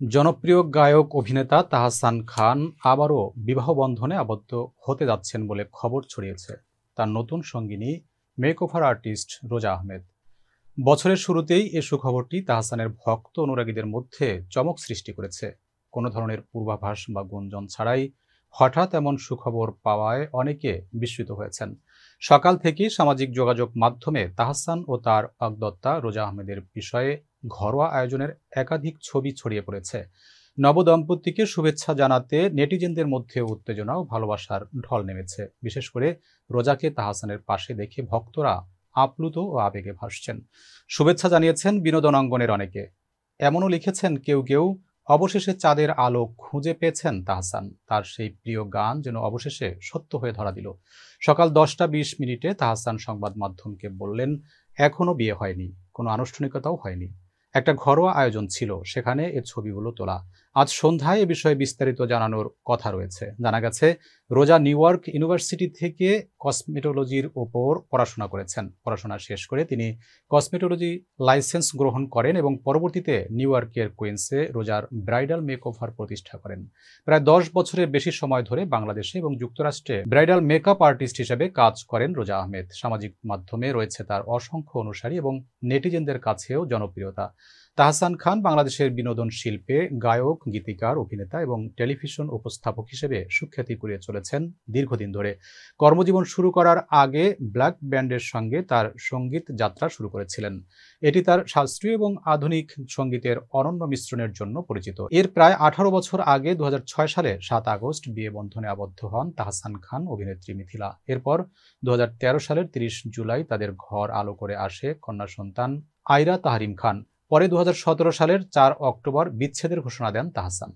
জনপ্রিয় গায়ক অভিনেতা তাহসান খান আবারও বিবাহ বন্ধনে আবদ্ধ হতে যাচ্ছেন বলে খবর ছড়িয়েছে তার নতুন সঙ্গিনী মেকওভার আর্টিস্ট রোজা আহমেদ। বছরের শুরুতেই এ সুখবরটি তাহসানের ভক্ত অনুরাগীদের মধ্যে চমক সৃষ্টি করেছে। কোনো ধরনের পূর্বাভাস বা গুঞ্জন ছাড়াই হঠাৎ এমন সুখবর পাওয়ায় অনেকে বিস্মিত হয়েছেন। সকাল থেকেই সামাজিক যোগাযোগ মাধ্যমে তাহসান ও তার পাকদত্তা রোজা আহমেদের বিষয়ে ঘরোয়া আয়োজনের একাধিক ছবি ছড়িয়ে পড়েছে। নবদম্পতিকে শুভেচ্ছা জানাতে নেটিজেনদের মধ্যে উত্তেজনা ও ভালোবাসার ঢল নেমেছে। বিশেষ করে রোজাকে তাহসানের পাশে দেখে ভক্তরা আপ্লুত ও আবেগে ভাসছেন। শুভেচ্ছা জানিয়েছেন বিনোদন অঙ্গনের অনেকে। এমনও লিখেছেন কেউ কেউ, অবশেষে চাঁদের আলো খুঁজে পেয়েছেন তাহসান, তার সেই প্রিয় গান যেন অবশেষে সত্য হয়ে ধরা দিল। সকাল 10টা 20 মিনিটে তাহসান সংবাদ মাধ্যমকে বললেন, এখনো বিয়ে হয়নি, কোনো আনুষ্ঠানিকতাও হয়নি, একটা ঘরোয়া আয়োজন ছিল, সেখানে এ ছবিগুলো তোলা। আজ সন্ধ্যায় এ বিষয়ে বিস্তারিত জানানোর কথা রয়েছে। জানা গেছে, রোজা নিউ ইয়র্ক ইউনিভার্সিটি থেকে কসমেটোলজির ওপর পড়াশোনা করেছেন। পড়াশোনা শেষ করে তিনি কসমেটোলজি লাইসেন্স গ্রহণ করেন এবং পরবর্তীতে নিউ ইয়র্কের কুইন্সে রোজার ব্রাইডাল মেকওভার প্রতিষ্ঠা করেন। প্রায় 10 বছরের বেশি সময় ধরে বাংলাদেশে এবং যুক্তরাষ্ট্রে ব্রাইডাল মেকআপ আর্টিস্ট হিসেবে কাজ করেন রোজা আহমেদ। সামাজিক মাধ্যমে রয়েছে তার অসংখ্য অনুসারী এবং নেটিজেনদের কাছেও জনপ্রিয়তা। তাহসান খান বাংলাদেশের বিনোদন শিল্পে গায়ক, গীতিকার, অভিনেতা এবং টেলিভিশন উপস্থাপক হিসেবে সুখ্যাতি কুড়িয়ে চলেছেন দীর্ঘদিন ধরে। কর্মজীবন শুরু করার আগে ব্ল্যাক ব্যান্ডের সঙ্গে তার সঙ্গীত যাত্রা শুরু করেছিলেন। এটি তার শাস্ত্রীয় এবং আধুনিক সঙ্গীতের অনন্য মিশ্রণের জন্য পরিচিত। এর প্রায় 18 বছর আগে 2006 সালে 7 আগস্ট বিয়ে বন্ধনে আবদ্ধ হন তাহসান খান অভিনেত্রী মিথিলা। এরপর 2013 সালের 30 জুলাই তাদের ঘর আলো করে আসে কন্যা সন্তান আয়রা তাহরিম খান। পরে 2017 সালের 4 অক্টোবর বিচ্ছেদের ঘোষণা দেন তাহসান।